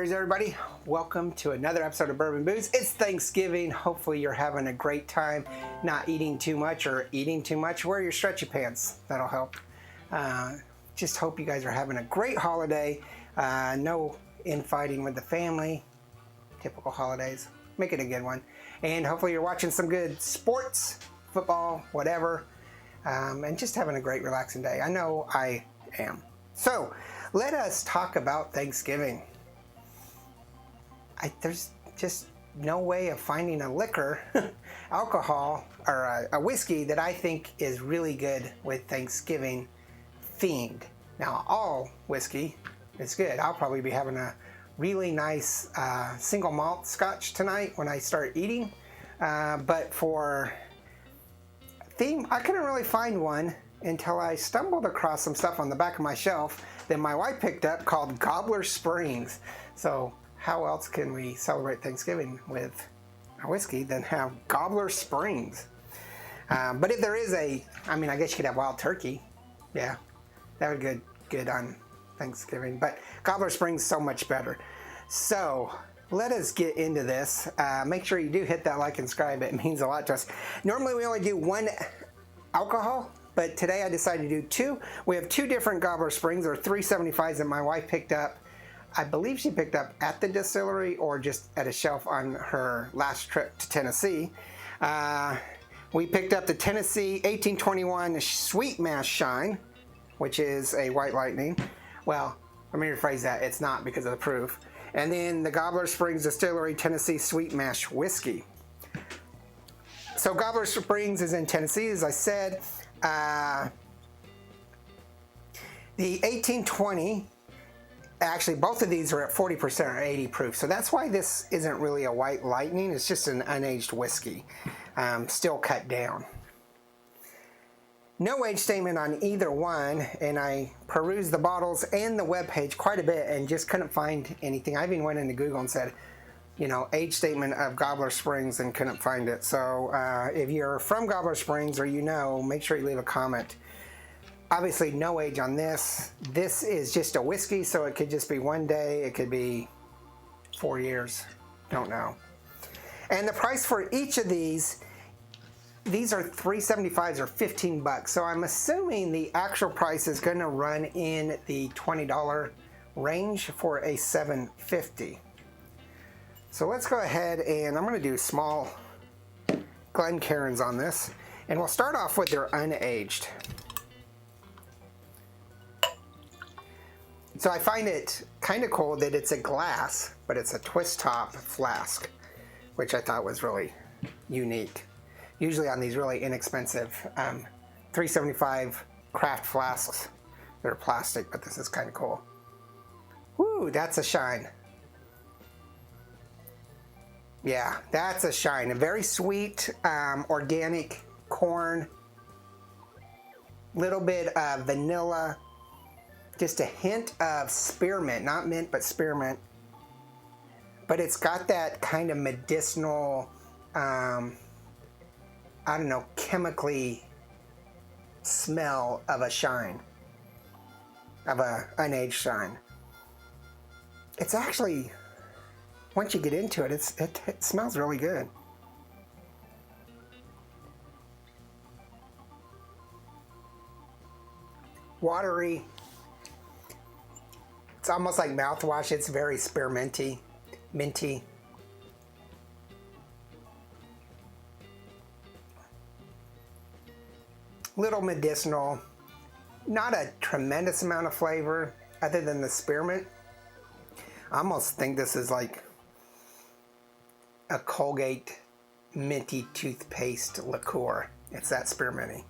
Cheers, everybody. Welcome to another episode of Bourbon Booze. It's Thanksgiving. Hopefully you're having a great time, not eating too much or eating too much. Wear your stretchy pants. That'll help. Just hope you guys are having a great holiday. No infighting with the family. Typical holidays. Make it a good one. And hopefully you're watching some good sports, football, whatever. And just having a great relaxing day. I know I am. So, let us talk about Thanksgiving. There's just no way of finding a liquor, alcohol, or a whiskey that I think is really good with Thanksgiving themed. Now, all whiskey is good. I'll probably be having a really nice single malt scotch tonight when I start eating. But for theme, I couldn't really find one until I stumbled across some stuff on the back of my shelf that my wife picked up called Gobbler Springs. So how else can we celebrate Thanksgiving with a whiskey than have Gobbler Springs? But if there is I guess you could have Wild Turkey. Yeah, that would be good on Thanksgiving. But Gobbler Springs so much better. So let us get into this. Make sure you do hit that like and subscribe. It means a lot to us. Normally we only do one alcohol, but today I decided to do two. We have two different Gobbler Springs, or 375s that my wife picked up. I believe she picked up at the distillery or just at a shelf on her last trip to Tennessee. We picked up the Tennessee 1821 Sweet Mash Shine, which is a White Lightning. Well, let me rephrase that. It's not because of the proof. And then the Gobbler Springs Distillery Tennessee Sweet Mash Whiskey. So Gobbler Springs is in Tennessee, as I said. The 1820, actually both of these are at 40% or 80 proof. So that's why this isn't really a White Lightning. It's just an unaged whiskey, still cut down. No age statement on either one, and I perused the bottles and the webpage quite a bit and just couldn't find anything. I even went into Google and said, age statement of Gobbler Springs, and couldn't find it. So if you're from Gobbler Springs or make sure you leave a comment. Obviously no age on this. This is just a whiskey, so it could just be one day. It could be 4 years. Don't know. And the price for each of these are 375s or $15. So I'm assuming the actual price is going to run in the $20 range for a 750. So let's go ahead and I'm going to do small Glencairns on this. And we'll start off with their unaged. So I find it kind of cool that it's a glass, but it's a twist top flask, which I thought was really unique. Usually on these really inexpensive 375 craft flasks, they're plastic, but this is kind of cool. Woo, that's a shine. Yeah, that's a shine. A very sweet, organic corn, little bit of vanilla, just a hint of spearmint, not mint, but spearmint. But it's got that kind of medicinal, chemically smell of a shine, of a unaged shine. It's actually, once you get into it, it smells really good. Watery. It's almost like mouthwash. It's very spearminty, minty. Little medicinal, not a tremendous amount of flavor other than the spearmint. I almost think this is like a Colgate minty toothpaste liqueur. It's that spearminty.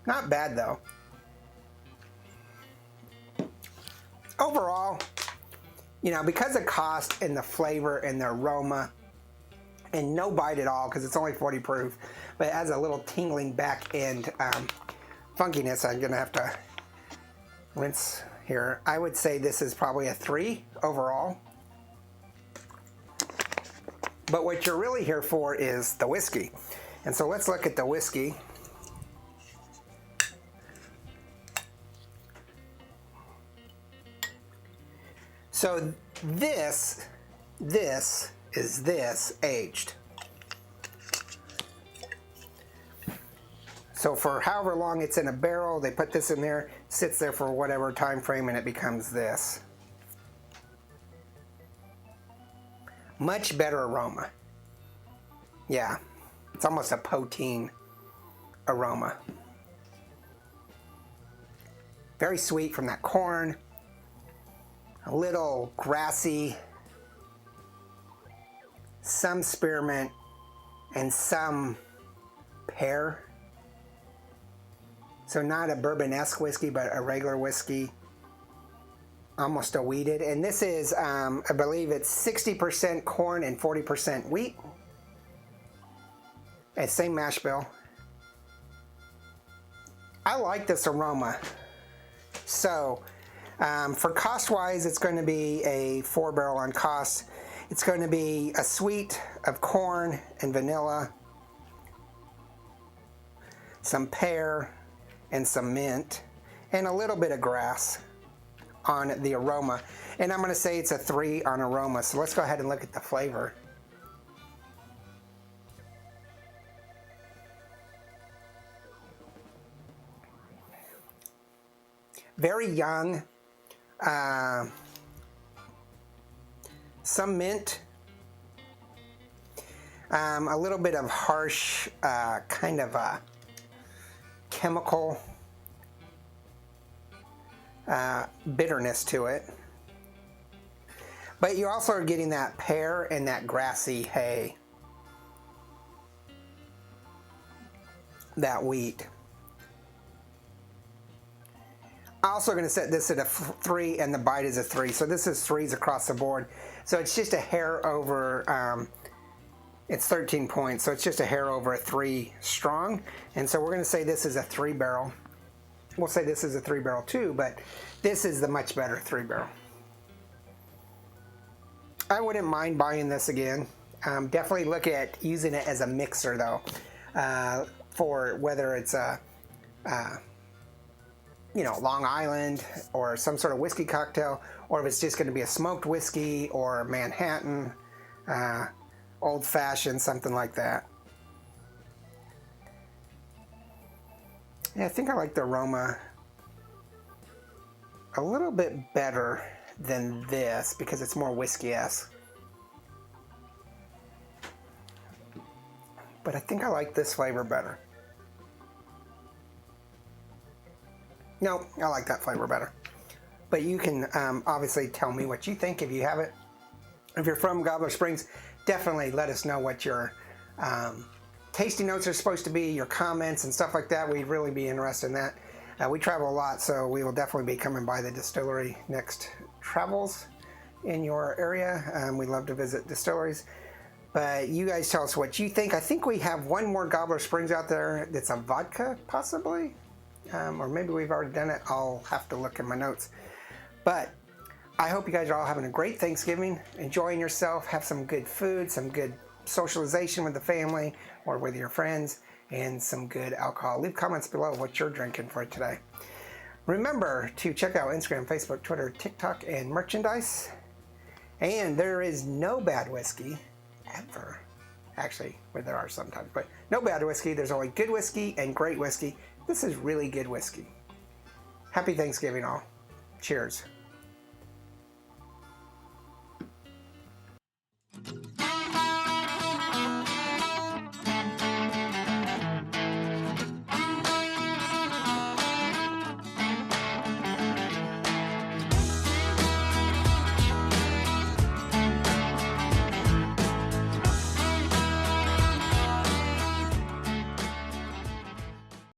Not bad though. Overall, because of cost and the flavor and the aroma, and no bite at all because it's only 40 proof, but it has a little tingling back end funkiness. I'm gonna have to rinse here. I would say this is probably a 3 overall. But what you're really here for is the whiskey. And so let's look at the whiskey. So this is this aged. So for however long it's in a barrel, they put this in there, sits there for whatever time frame, and it becomes this. Much better aroma. Yeah, it's almost a poteen aroma. Very sweet from that corn. A little grassy. Some spearmint and some pear. So not a bourbon-esque whiskey, but a regular whiskey. Almost a wheated. And this is, I believe it's 60% corn and 40% wheat. And same mash bill. I like this aroma. So for cost-wise, it's going to be a 4-barrel on cost. It's going to be a sweet of corn and vanilla, some pear, and some mint, and a little bit of grass on the aroma. And I'm going to say it's a 3 on aroma. So let's go ahead and look at the flavor. Very young. Some mint. A little bit of harsh, kind of a chemical bitterness to it. But you also are getting that pear and that grassy hay. That wheat. I'm also going to set this at a 3, and the bite is a 3. So this is 3s across the board. So it's just a hair over, it's 13 points. So it's just a hair over a 3 strong. And so we're going to say this is a 3-barrel. We'll say this is a 3-barrel too, but this is the much better 3-barrel. I wouldn't mind buying this again. Definitely look at using it as a mixer though, for whether it's a, Long Island or some sort of whiskey cocktail, or if it's just going to be a smoked whiskey or Manhattan, old fashioned, something like that. Yeah, I think I like the aroma a little bit better than this because it's more whiskey-esque. But I think I like this flavor better. No, I like that flavor better. But you can obviously tell me what you think if you have it. If you're from Gobbler Springs, definitely let us know what your tasting notes are supposed to be, your comments and stuff like that. We'd really be interested in that. We travel a lot, so we will definitely be coming by the distillery next travels in your area. We love to visit distilleries. But you guys tell us what you think. I think we have one more Gobbler Springs out there that's a vodka, possibly. Or maybe we've already done it. I'll have to look at my notes. But I hope you guys are all having a great Thanksgiving, enjoying yourself, have some good food, some good socialization with the family or with your friends, and some good alcohol. Leave comments below what you're drinking for today. Remember to check out Instagram, Facebook, Twitter, TikTok, and merchandise. And there is no bad whiskey ever. Actually, well, there are sometimes, but no bad whiskey. There's only good whiskey and great whiskey. This is really good whiskey. Happy Thanksgiving all. Cheers.